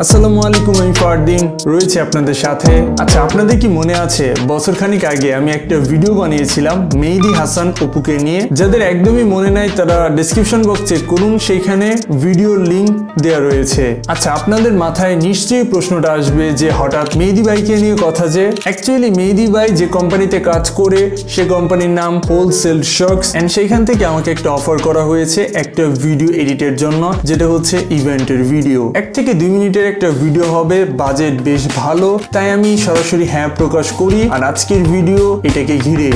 আসসালামু আলাইকুম, আমি ফারদিন রয়েছে আপনাদের সাথে। আচ্ছা, আপনাদের কি মনে আছে বছরখানিক আগে আমি একটা ভিডিও বানিয়েছিলাম মেহেদি হাসান অপুকে নিয়ে? যাদের একদমই মনে নাই তারা ডেসক্রিপশন বক্স চেক করুন, সেইখানে ভিডিওর লিংক দেওয়া রয়েছে। আচ্ছা, আপনাদের মাথায় নিশ্চয়ই প্রশ্নটা আসবে যে হঠাৎ মেহেদি ভাইকে নিয়ে কথা, যে অ্যাকচুয়ালি মেহেদি ভাই যে কোম্পানিতে কাজ করে সে কোম্পানির নাম হোলসেল শর্কস, এন্ড সেইখান থেকে আমাকে একটা অফার করা হয়েছে একটা ভিডিও এডিটের জন্য, যেটা হচ্ছে ইভেন্টের ভিডিও। 1 থেকে 2 মিনিটের একটা ভিডিও হবে, বাজেট বেশ ভালো, তাই আমি সরাসরি হ্যাঁ প্রকাশ করি। আর আজকের ভিডিও এটাকে ঘিরে।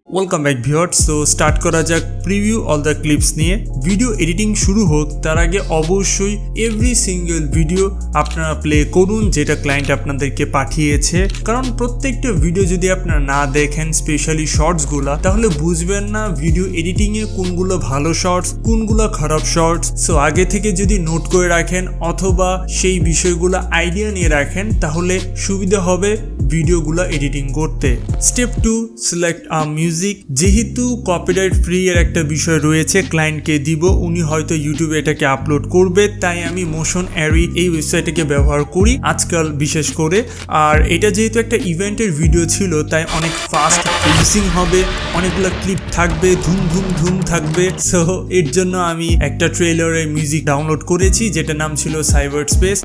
Welcome back viewers. So start করা যাক প্রিভিউ অল দ্য ক্লিপস নিয়ে। ভিডিও এডিটিং শুরু হোক তার আগে অবশ্যই এভরি সিঙ্গেল ভিডিও আপনারা প্লে করুন যেটা ক্লায়েন্ট আপনাদেরকে পাঠিয়েছে, কারণ প্রত্যেকটা ভিডিও যদি আপনারা না দেখেন, স্পেশালি শর্টসগুলা, তাহলে বুঝবেন না ভিডিও এডিটিংয়ে কোনগুলো ভালো শর্টস, কোনগুলো খারাপ শর্টস। সো আগে থেকে যদি নোট করে রাখেন অথবা সেই বিষয়গুলো আইডিয়া নিয়ে রাখেন, তাহলে সুবিধা হবে ভিডিওগুলো এডিটিং করতে। স্টেপ 2, সিলেক্ট আ মিউজিক। যেহেতু কপিরাইট ফ্রি এর একটা বিষয় রয়েছে, ক্লায়েন্টকে দিব, উনি হয়তো ইউটিউবে এটাকে আপলোড করবে, তাই আমি মোশন অ্যারি এই ওয়েবসাইটটাকে ব্যবহার করি আজকাল বিশেষ করে। আর এটা যেহেতু একটা ইভেন্টের ভিডিও ছিল, তাই অনেক ফাস্ট মিক্সিং হবে, অনেকগুলো ক্লিপ থাকবে, ধুম ধুম ধুম থাকবে। সো এর জন্য আমি একটা ট্রেলারের মিউজিক ডাউনলোড করেছি যেটার নাম ছিল cyber space.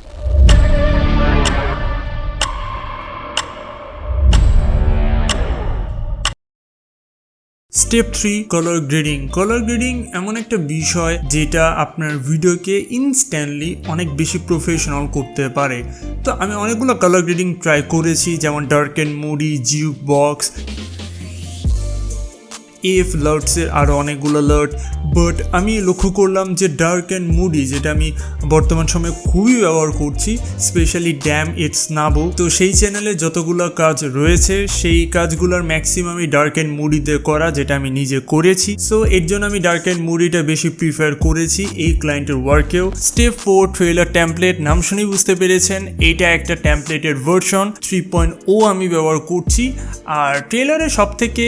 Step 3, colour grading. Colour grading এমন একটা বিষয় যেটা আপনার ভিডিওকে ইনস্ট্যান্টলি অনেক বেশি প্রফেশনাল করতে পারে। তো আমি অনেকগুলো কালার গ্রেডিং ট্রাই করেছি, যেমন ডার্ক অ্যান্ড মুডি, জিউক বক্স, লার্টসের আরও অনেকগুলো লার্ট। বাট আমি লক্ষ্য করলাম যে ডার্ক অ্যান্ড মুডি, যেটা আমি বর্তমান সময়ে খুবই ব্যবহার করছি, স্পেশালি ড্যাম ইটস নাবো, তো সেই চ্যানেলে যতগুলো কাজ রয়েছে সেই কাজগুলোর ম্যাক্সিমামই ডার্ক অ্যান্ড মুডিতে করা, যেটা আমি নিজে করেছি। সো এর জন্য আমি ডার্ক অ্যান্ড মুডিটা বেশি প্রিফার করেছি এই ক্লায়েন্টের ওয়ার্কেও। Step 4, trailer template. নাম শুনেই বুঝতে পেরেছেন এটা একটা টেমপ্লেটের ভার্সন 3.0 আমি ব্যবহার করছি। আর ট্রেলারের সব থেকে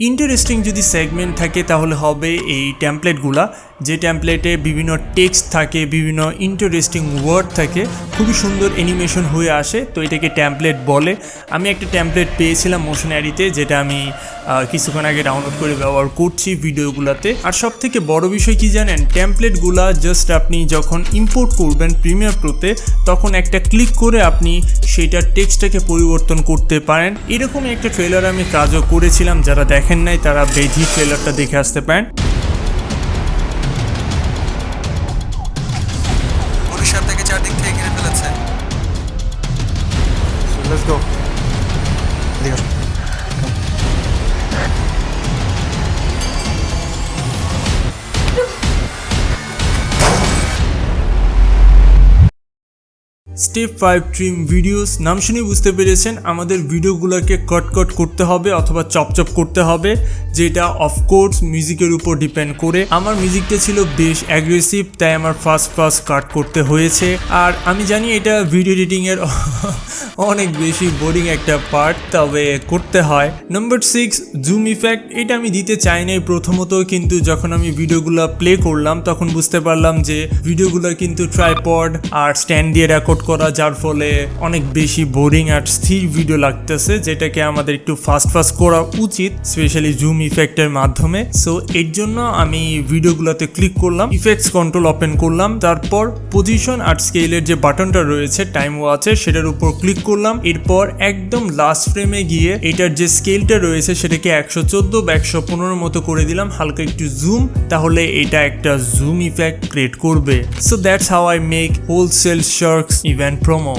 ইন্টারেস্টিং যদি সেগমেন্ট থাকে তাহলে হবে এই টেমপ্লেটগুলা, যে টেমপ্লেটে বিভিন্ন টেক্সট থাকে, বিভিন্ন ইন্টারেস্টিং ওয়ার্ড থাকে, খুবই সুন্দর অ্যানিমেশন হয়ে আসে, তো এটাকে টেমপ্লেট বলে। আমি একটা টেমপ্লেট পেয়েছিলাম মোশন অ্যারিতে, যেটা আমি কিছুক্ষণ আগে ডাউনলোড করে ব্যবহার করছি ভিডিওগুলোতে। আর সব থেকে বড় বিষয় কি জানেন, টেমপ্লেটগুলা জাস্ট আপনি যখন ইম্পোর্ট করবেন প্রিমিয়ার প্রোতে, তখন একটা ক্লিক করে আপনি সেইটার টেক্সটটাকে পরিবর্তন করতে পারেন। এরকমই একটা ট্রেলার আমি কাজও করেছিলাম, যারা দেখেন নাই তারা বেধি ট্রেলারটা দেখে আসতে পারেন। চারদিক থেকে ঘিরে ফেলেছে। Let's go. Step 5, trim videos. নাম শুনে বুঝতে পেরেছেন আমাদের ভিডিওগুলোকে কট করতে হবে অথবা চপ করতে হবে, যেটা অফকোর্স মিউজিকের উপর ডিপেন্ড করে। আমার মিউজিকটা ছিল বেশ অ্যাগ্রেসিভ, তাই আমার ফার্স্ট কাট করতে হয়েছে। আর আমি জানি এটা ভিডিও এডিটিংয়ের অনেক বেশি বোরিং একটা পার্ট, তবে করতে হয়। Number 6, zoom effect. এটা আমি দিতে চাই নাই প্রথমত, কিন্তু যখন আমি ভিডিওগুলো প্লে করলাম তখন বুঝতে পারলাম যে ভিডিওগুলো কিন্তু ট্রাইপড আর স্ট্যান্ড দিয়ে রেকর্ড করা, যার ফলে অনেক বেশি বোরিং আর স্থির ভিডিও লাগতেছে, যেটাকে আমাদের একটু ফাস্ট করা উচিত, স্পেশালি জুম ইফেক্টের মাধ্যমে। সো এর জন্য আমি ভিডিওগুলোতে ক্লিক করলাম, ইফেক্টস কন্ট্রোল ওপেন করলাম, তারপর পজিশন আর স্কেলের যে বাটনটা রয়েছে টাইম ওয়াচের, সেটার উপর ক্লিক করলাম। এরপর একদম লাস্ট ফ্রেমে গিয়ে এটার যে স্কেলটা রয়েছে সেটাকে 114 বা 115 মতো করে দিলাম, হালকা একটু জুম, তাহলে এটা একটা জুম ইফেক্ট ক্রিয়েট করবে। So that's how I make wholesale sharks event promo.